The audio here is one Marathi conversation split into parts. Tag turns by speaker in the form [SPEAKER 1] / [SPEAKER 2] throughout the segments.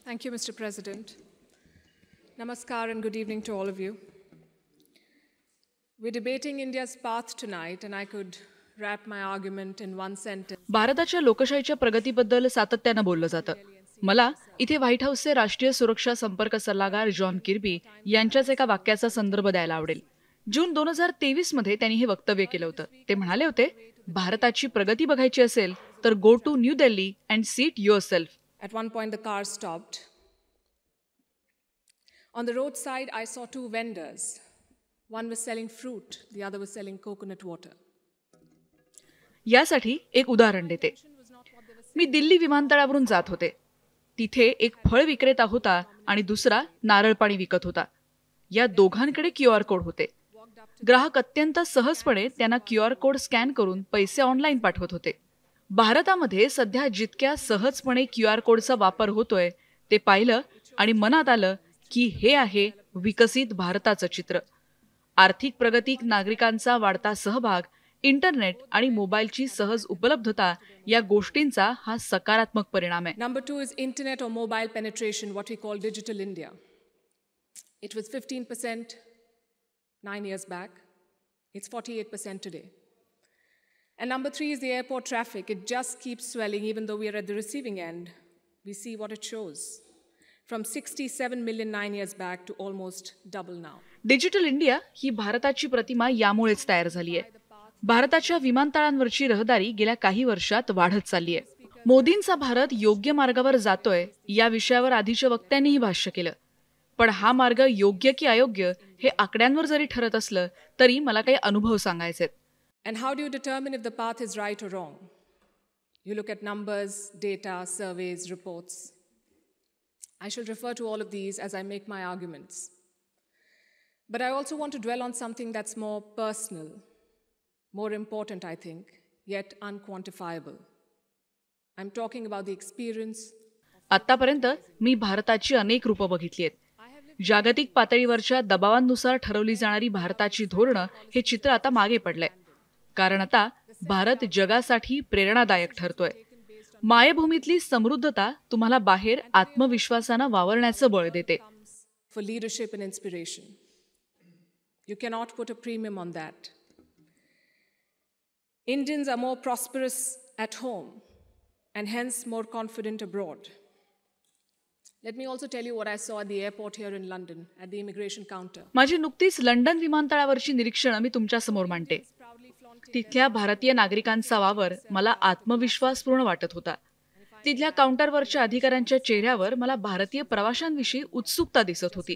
[SPEAKER 1] Thank you, Mr. President. Namaskar and good evening to all of you. We're debating India's path tonight, and I could wrap my argument in one sentence.
[SPEAKER 2] भारताच्या लोकशाहीच्या प्रगतीबद्दल सातत्यानं बोललं जातं. मला इथे व्हाईट हाऊसचे राष्ट्रीय सुरक्षा संपर्क सल्लागार जॉन किर्बी यांच्याच एका वाक्याचा संदर्भ द्यायला आवडेल. जून 2023 मध्ये त्यांनी हे वक्तव्य केलं होतं. ते म्हणाले होते, भारताची प्रगती बघायची असेल तर go to New Delhi and seat yourself.
[SPEAKER 1] At one point, the car stopped. On the roadside, I saw two vendors. One was selling fruit, the other was selling coconut water.
[SPEAKER 2] यासाठी एक उदाहरण देते. मी दिल्ली विमानतळावरून जात होते. तिथे एक फळ विक्रेता होता आणि दुसरा नारळ पाणी विकत होता. या दोघांकडे QR कोड होते. ग्राहक अत्यंत सहजपणे त्यांना QR कोड स्कॅन करून पैसे ऑनलाईन पाठवत होते. भारतामध्ये सध्या जितक्या सहजपणे QR कोडचा वापर होतोय ते पाहिलं आणि मनात आलं की हे आहे विकसित भारताचं चित्र. आर्थिक प्रगती, नागरिकांचा वाढता सहभाग, इंटरनेट आणि मोबाईलची सहज उपलब्धता या गोष्टींचा हा सकारात्मक परिणाम आहे.
[SPEAKER 1] Number 2 is internet or mobile penetration, what we call digital India. It was 15% 9 years back. It's 48% today. And number 3 is the airport traffic. It just keeps swelling even though we are at the receiving end. We see what it shows. From 67 million 9 years back to almost double now.
[SPEAKER 2] Digital India ही भारताची प्रतिमा यामुळेच तयार झाली आहे. भारताच्या विमानतळांवरची रहदारी गेल्या काही वर्षात वाढत चालली आहे. मोदींचा भारत योग्य मार्गावर जातोय या विषयावर आधीच्या वक्त्यांनीही भाष्य केलं. पण हा मार्ग योग्य की अयोग्य हे आकड्यांवर जरी ठरत असलं तरी मला काही अनुभव सांगायचे.
[SPEAKER 1] And how do you determine if the path is right or wrong? You look at numbers, data, surveys, reports. I shall refer to all of these as I make my arguments. But I also want to dwell on something that's more personal, more important, I think, yet unquantifiable. I'm talking about the experience.
[SPEAKER 2] आतापर्यंत मी भारताची अनेक रूपं बघितली आहेत. जागतिक पातळीवरच्या दबावांनुसार ठरवली जाणारी भारताची धोरणं हे चित्र आता मागे पडलंय. कारण आता भारत जगासाठी प्रेरणादायक ठरतोय. मायभूमीतली समृद्धता तुम्हाला बाहेर आत्मविश्वासानं वावरण्याचं बळ देते.
[SPEAKER 1] For leadership and inspiration. You cannot put a premium on that. Indians are more prosperous at home and hence more confident abroad. Let me also tell you what I saw at the airport here in London at the immigration counter.
[SPEAKER 2] माझी नुकतीच लंडन विमानतळावरची निरीक्षणं मी तुमच्या समोर मांडते. तिथल्या भारतीय नागरिकांचा वावर मला आत्मविश्वासपूर्ण वाटत होता. तिथल्या काउंटरवरच्या अधिकाऱ्यांच्या चेहऱ्यावर मला भारतीय प्रवाशांविषयी उत्सुकता दिसत होती.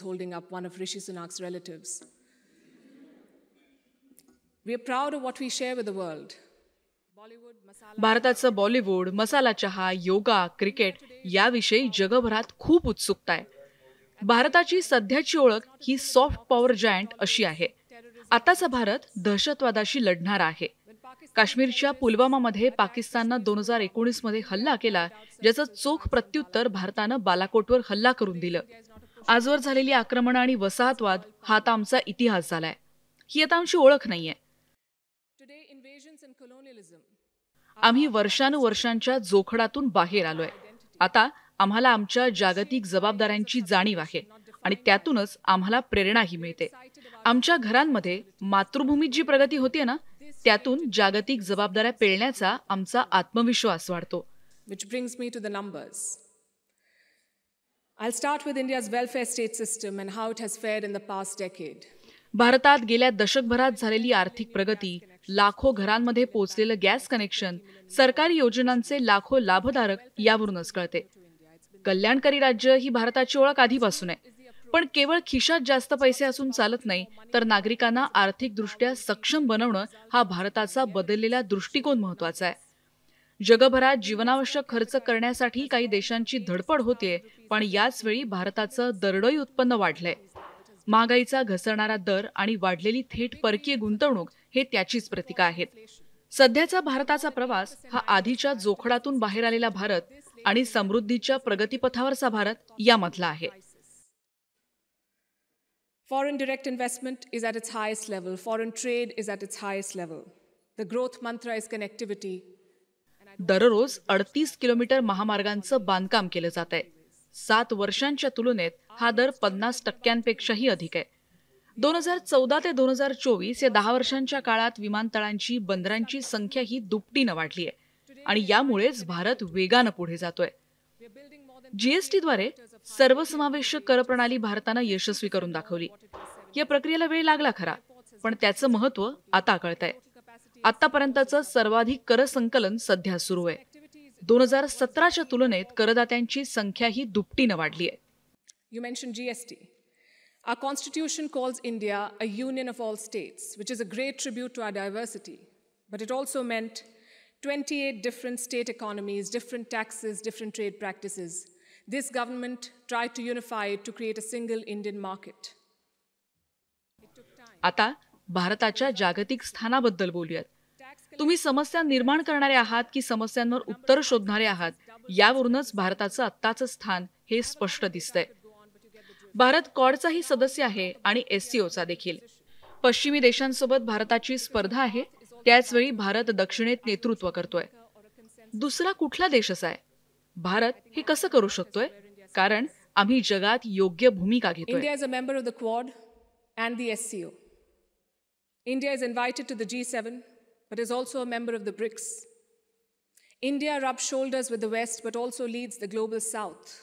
[SPEAKER 1] Holding up one of Rishi Sunak's relatives. We are proud of what we share with the world.
[SPEAKER 2] भारताचं बॉलिवूड, मसाला चहा, योगा, क्रिकेट याविषयी जगभरात खूप उत्सुकता आहे. भारताची सध्याची ओळख ही सॉफ्ट पॉवर जायंट अशी आहे. आताचा भारत दहशतवादाशी लढणारा आहे. काश्मीरच्या पुलवामामध्ये पाकिस्ताननं 2019 मध्ये हल्ला केला, ज्याचं चोख प्रत्युत्तर भारतानं बालाकोटवर हल्ला करून दिलं. आजवर झालेली आक्रमणं आणि वसाहतवाद हा आता आमचा इतिहास झालाय. ही आता आमची ओळख नाहीये. आम्ही वर्षानुवर्षांच्या जोखडातून बाहेर आलोय. आता आम्हाला आमच्या जागतिक जबाबदाऱ्यांची जाणीव आहे आणि त्यातूनच आम्हाला प्रेरणाही मिळते. आमच्या घरांमध्ये मातृभूमीत जी प्रगती होतीये ना, त्यातून जागतिक जबाबदाऱ्या पेलण्याचा आमचा आत्मविश्वास वाढतो.
[SPEAKER 1] Which brings me to the numbers. I'll start with India's welfare state system and how it has fared in the past decade.
[SPEAKER 2] भारतात गेल्या दशकभरात झालेली आर्थिक प्रगती, लाखो घरांमध्ये पोहोचलेलं गॅस कनेक्शन, सरकारी योजनांचे लाखो लाभधारक यावरूनच कळते. कल्याणकारी राज्य ही भारताची ओळख आधीपासून आहे. पण केवळ खिशात जास्त पैसे असून चालत नाही, तर नागरिकांना आर्थिकदृष्ट्या सक्षम बनवणं हा भारताचा बदललेला दृष्टिकोन महत्वाचा आहे. जगभरात जीवनावश्यक खर्च करण्यासाठी काही देशांची धडपड होतेय, पण याच वेळी भारताचं दरडोई उत्पन्न वाढलंय. महागाईचा घसरणारा दर आणि वाढलेली थेट परकीय गुंतवणूक हे त्याचीच प्रतीक आहेत. सध्याचा भारताचा प्रवास हा आधीच्या जोखडातून बाहेर आलेला भारत आणि समृद्धीच्या प्रगतीपथावरचा भारत यामधला आहे.
[SPEAKER 1] Foreign direct investment is at its highest level. Foreign trade is at its highest level. The growth mantra is connectivity.
[SPEAKER 2] दररोज 38 किलोमीटर महामार्गांचं बांधकाम केलं जात आहे. 7 वर्षांच्या तुलनेत हा दर 50% अधिक आहे. 2014 ते 2024 या 10 वर्षांच्या काळात विमानतळांची, बंदरांची संख्या ही दुपटीनं वाढली आहे आणि यामुळेच भारत वेगानं पुढे जातोय. जीएसटीद्वारे सर्वसमावेशक करप्रणाली भारतानं यशस्वी करून दाखवली. या प्रक्रियेला वेळ लागला खरा, पण त्याचं महत्त्व आता कळतंय. आतापर्यंतचं सर्वाधिक कर संकलन सध्या सुरू आहे. 2017च्या तुलनेत करदात्यांची संख्या ही दुपटीनं वाढली आहे.
[SPEAKER 1] You mentioned GST. Our constitution calls India a union of all states, which is a great tribute to our diversity. But it also meant 28 different state economies, different taxes, different trade practices. This government tried to unify it to create a single Indian market.
[SPEAKER 2] आता भारताच्या जागतिक स्थानाबद्दल बोलूयात. तुम्ही समस्या निर्माण करणारे आहात की समस्यांवर उत्तर शोधणारे आहात, यावरूनच भारताचं आत्ताचं स्थान हे स्पष्ट दिसतंय. भारत क्वाडचाही सदस्य आहे आणि SCOचा देखील. पश्चिमी देशांसोबत भारताची स्पर्धा आहे, त्याचवेळी भारत दक्षिणेत नेतृत्व करतोय. दुसरा कुठला देश असा आहे? भारत हे कसं करू शकतोय? कारण आम्ही जगात योग्य भूमिका घेतोय.
[SPEAKER 1] India is a member of the Quad and the SCO. India is invited to the G7, but is also a member of the BRICS. India rubs shoulders with the West, but also leads the global South.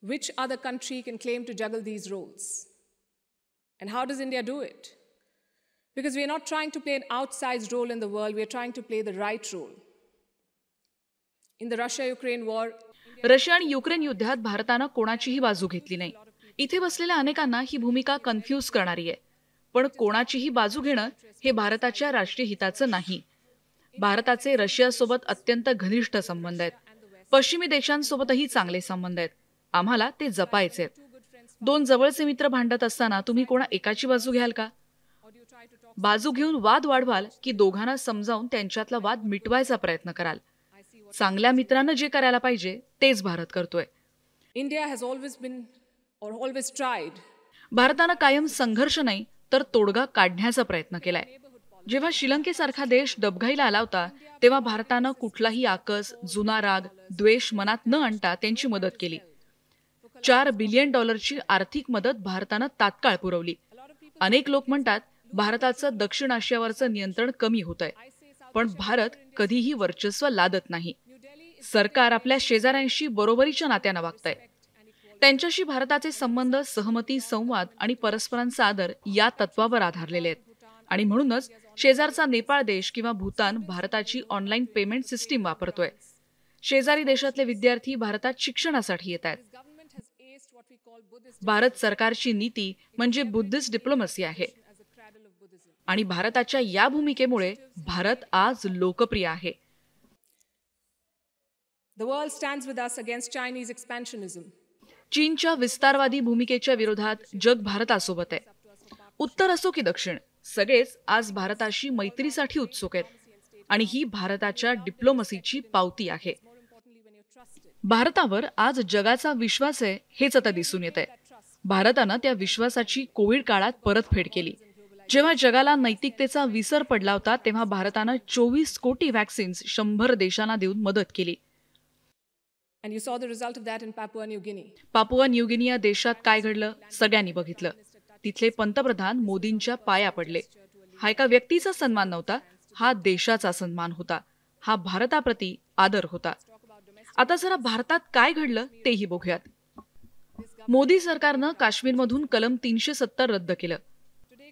[SPEAKER 1] Which other country can claim to juggle these roles? And how does India do it? Because we are not trying to play an outsized role in the world, we are trying to play the right role. In the Russia-Ukraine war,
[SPEAKER 2] Russia आणि युक्रेन युद्धात भारतानं कोणाचीही बाजू घेतली नाही. इथे बसलेल्या अनेकांना ही भूमिका कन्फ्यूज करणारी आहे. पण कोणाचीही बाजू घेणं हे भारताच्या राष्ट्रीय हिताचं नाही. भारताचे रशियासोबत अत्यंत घनिष्ठ संबंध आहेत. पश्चिमी देशांसोबतही चांगले संबंध आहेत. आम्हाला ते जपायचे आहेत. 2 जवळचे मित्र भांडत असताना तुम्ही कोणा एकाची बाजू घ्याल का? बाजू घेऊन वाद वाढवाल की दोघांना समजावून त्यांच्यातला वाद मिटवायचा प्रयत्न कराल? चांगल्या मित्रांना जे करायला पाहिजे तेच भारत करतोय.
[SPEAKER 1] India has always tried.
[SPEAKER 2] भारतानं कायम संघर्ष नाही तर तोडगा काढण्याचा प्रयत्न केलाय. जेव्हा श्रीलंकेसारखा देश डबघाईला आला होता तेव्हा भारतानं कुठलाही आकस, जुना राग, द्वेष मनात न आणता त्यांची मदत केली. $4 बिलियन आर्थिक मदत भारतानं तात्काळ पुरवली. अनेक लोक म्हणतात भारताचं दक्षिण आशियावरचं नियंत्रण कमी होतंय, पण भारत कधीही वर्चस्व लादत नाही. सरकार आपल्या शेजाऱ्यांशी बरोबरीच्या नात्यानं वागतंय. त्यांच्याशी भारताचे संबंध सहमती, संवाद आणि परस्परांचा आदर या तत्वावर आधारलेले आहेत. आणि म्हणूनच शेजारचा नेपाळ देश किंवा भूतान भारताची ऑनलाईन पेमेंट सिस्टीम वापरतोय. शेजारी देशातले विद्यार्थी भारतात शिक्षणासाठी येत आहेत. भारत सरकारची नीती म्हणजे बुद्धिस्ट डिप्लोमसी आहे आणि भारताच्या या भूमिकेमुळे भारत आज लोकप्रिय आहे.
[SPEAKER 1] The world stands with us against Chinese expansionism.
[SPEAKER 2] चीनच्या विस्तारवादी भूमिकेच्या विरोधात जग भारतासोबत आहे. उत्तर असो की दक्षिण, सगळेच आज भारताशी मैत्रीसाठी उत्सुक आहेत आणि ही भारताच्या डिप्लोमसीची पावती आहे. भारतावर आज जगाचा विश्वास आहे हेच आता दिसून येत आहे. भारतानं त्या विश्वासाची कोविड काळात परतफेड केली. जेव्हा जगाला नैतिकतेचा विसर पडला होता तेव्हा भारतानं 24 कोटी वॅक्सिन्स 100 देशांना देऊन मदत केली.
[SPEAKER 1] And you saw the result of that in Papua New Guinea.
[SPEAKER 2] Papua New Guinea या देशात काय घडलं सगळ्यांनी बघितलं. तिथले पंतप्रधान मोदींच्या पाया पडले. हा एका व्यक्तीचा सन्मान नव्हता, हा देशाचा सन्मान होता. हा भारताप्रती आदर होता. आता जरा भारतात काय घडलं तेही बघूयात. मोदी सरकारनं काश्मीरमधून कलम 370 रद्द केलं.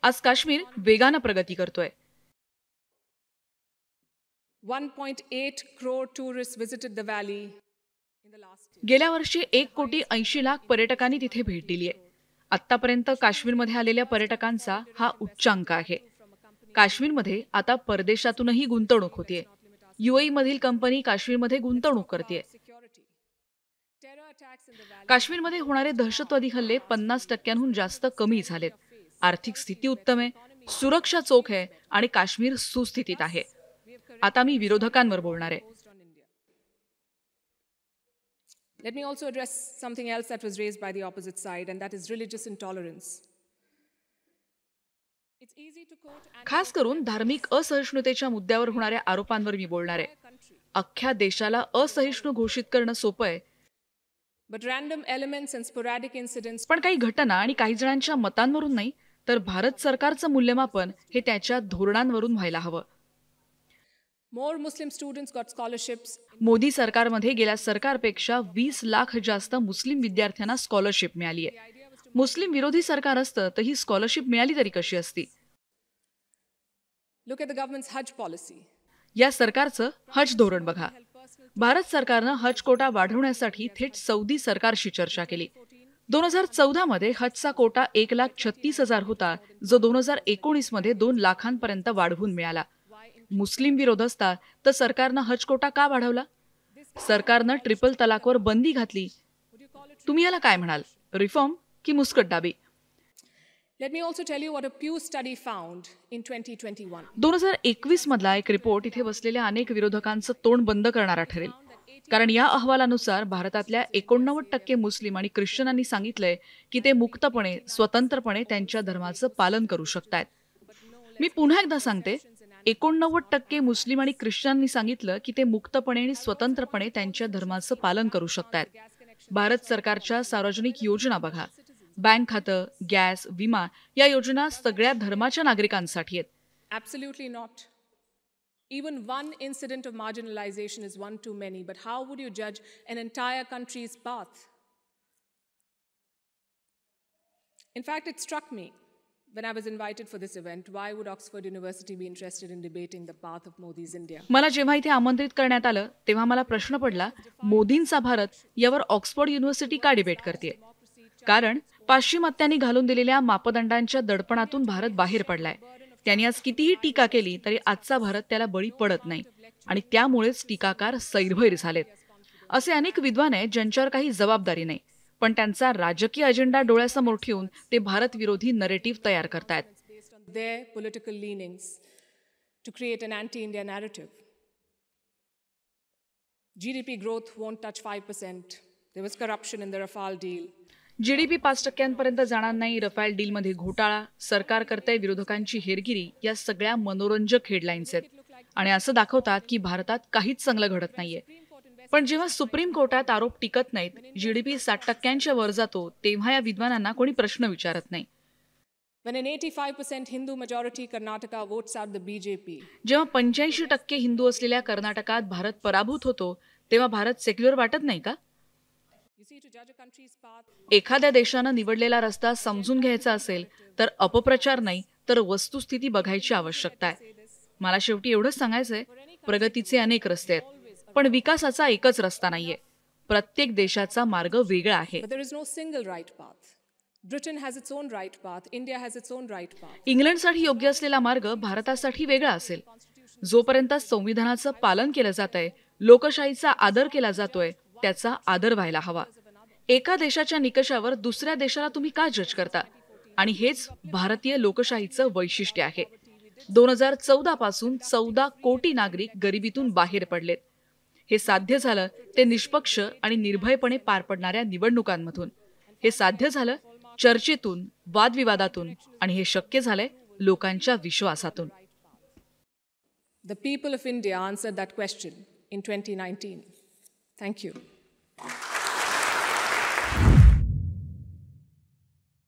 [SPEAKER 2] आज काश्मीर वेगानं प्रगती करतोय.
[SPEAKER 1] 1.8 crore tourists visited the valley in the last year.
[SPEAKER 2] गेल्या वर्षी 1,80,00,000 पर्यटकांनी तिथे भेट दिली आहे. आतापर्यंत काश्मीरमध्ये आलेल्या पर्यटकांचा हा उच्चांक आहे. काश्मीरमध्ये आता परदेशातूनही गुंतवणूक होतीये. UAE मधील कंपनी काश्मीरमध्ये गुंतवणूक करते. काश्मीरमध्ये होणारे दहशतवादी हल्ले 50% जास्त कमी झालेत. आर्थिक स्थिती उत्तम आहे, सुरक्षा चोख आहे आणि काश्मीर सुस्थितीत आहे. आता मी विरोधकांवर बोलणार आहे.
[SPEAKER 1] Let me also address something else that was raised by the opposite side, and that is religious intolerance.
[SPEAKER 2] खास करून धार्मिक असहिष्णुतेच्या मुद्द्यावर होणाऱ्या आरोपांवर मी बोलणार आहे. अख्ख्या देशाला असहिष्णू घोषित करणं सोपं आहे,
[SPEAKER 1] But random elements and sporadic incidents
[SPEAKER 2] पण काही घटना आणि काही जणांच्या मतांवरून नाही, तर भारत सरकारचं मूल्यमापन हे त्याच्या धोरणांवरून व्हायला हवं.
[SPEAKER 1] more Muslim students got scholarships.
[SPEAKER 2] Modi सरकारमध्ये गेल्या सरकारपेक्षा 20 लाख जास्त मुस्लिम विद्यार्थ्यांना स्कॉलरशिप मिळाली आहे. मुस्लिम विरोधी सरकार असतं तर ही स्कॉलरशिप मिळाली तरी कशी असती?
[SPEAKER 1] Look at the government's Hajj policy.
[SPEAKER 2] या सरकारचं हज धोरण बघा. भारत सरकारनं हज कोटा वाढवण्यासाठी थेट सौदी सरकारशी चर्चा केली. 2014 मध्ये हजचा कोटा 1,36,000 होता, जो 2019 मध्ये 2 लाखांपर्यंत वाढवून मिळाला. मुस्लिम विरोध असता तर सरकारनं हज कोटा का वाढवला? सरकारनं ट्रिपल तलाकवर बंदी घातली. तुम्ही याला काय म्हणाल? रिफॉर्म की मुस्कटदाबी?
[SPEAKER 1] Let me also tell you what a Pew study found in 2021.
[SPEAKER 2] 2021 मधला एक रिपोर्ट इथे बसलेल्या अनेक विरोधकांचं तोंड बंद करणारा ठरेल. कारण या अहवालानुसार भारतातल्या 89% मुस्लिम आणि ख्रिश्चनांनी सांगितलंय की ते मुक्तपणे, स्वतंत्रपणे त्यांच्या धर्माचं पालन करू शकतात. मी पुन्हा एकदा सांगते, 89% मुस्लिम आणि ख्रिश्चनांनी सांगितलं की ते मुक्तपणे आणि स्वतंत्रपणे त्यांच्या धर्माचं पालन करू शकतात. भारत सरकारच्या सार्वजनिक योजना बघा. बँक खातं, गॅस, विमा या योजना सगळ्या धर्माच्या नागरिकांसाठी आहेत.
[SPEAKER 1] Absolutely not. Even one incident of marginalization is one too many, but how would you judge an entire country's path? In fact, it struck me when I was invited for this event, why would Oxford University be interested in debating the path of Modi's India?
[SPEAKER 2] मला जेव्हा इथे आमंत्रित करण्यात आलं तेव्हा मला प्रश्न पडला, मोदींचा भारत यावर ऑक्सफोर्ड युनिव्हर्सिटी का डिबेट करते? कारण पाश्चिमात्यांनी घालून दिलेल्या मापदंडांच्या दडपणातून भारत बाहेर पडलाय. त्यांनी आज कितीही टीका केली तरी आजचा भारत त्याला बळी पडत नाही आणि त्यामुळेच टीकाकार सैरभैर झालेत. असे अनेक विद्वान आहेत ज्यांच्यावर काही जबाबदारी नाही, पण त्यांचा राजकीय अजेंडा डोळ्यासमोर ठेवून ते भारत विरोधी नरेटिव्ह तयार करतात.
[SPEAKER 1] Their political leanings to create an anti-India narrative. GDP growth won't touch 5%. There was corruption in the Rafale deal.
[SPEAKER 2] GDP 5% जाणार नाही, रफाल डीलमध्ये घोटाळा, सरकार करतंय विरोधकांची हेरगिरी, या सगळ्या मनोरंजक हेडलाईन्स आहेत आणि असं दाखवतात की भारतात काहीच चांगलं घडत नाहीये. पण जेव्हा सुप्रीम कोर्टात आरोप टिकत नाहीत, जीडीपी 60% वर जातो, तेव्हा या विद्वानांना कोणी प्रश्न विचारत नाही.
[SPEAKER 1] When an 85% Hindu majority Karnataka votes out the BJP.
[SPEAKER 2] जेव्हा 85% हिंदू असलेल्या कर्नाटकात भारत पराभूत होतो, तेव्हा भारत सेक्युलर वाटत नाही का? एखाद्या देशानं निवडलेला रस्ता समजून घ्यायचा असेल तर अपप्रचार नाही तर वस्तुस्थिती बघायची आवश्यकता आहे. मला शेवटी एवढंच सांगायचंय, प्रगतीचे अनेक रस्ते आहेत, पण विकासाचा एकच रस्ता नाहीये. प्रत्येक देशाचा मार्ग वेगळा आहे. इंग्लंडसाठी योग्य असलेला मार्ग भारतासाठी वेगळा असेल. जोपर्यंत संविधानाचं पालन केलं जातंय, लोकशाहीचा आदर केला जातोय, त्याचा आदर व्हायला हवा. एका देशाच्या निकषावर दुसऱ्या देशाला तुम्ही का जज करता? आणि हेच भारतीय लोकशाहीचं वैशिष्ट्य आहे. 2014 पासून 14 कोटी नागरिक गरिबीतून बाहेर पडलेत. हे साध्य झालं ते निष्पक्ष आणि निर्भयपणे पार पडणाऱ्या निवडणुकांमधून. हे साध्य झालं चर्चेतून, वादविवादातून, आणि हे शक्य झालंय लोकांच्या विश्वासातून.
[SPEAKER 1] The people of India answered that question in 2019. Thank you.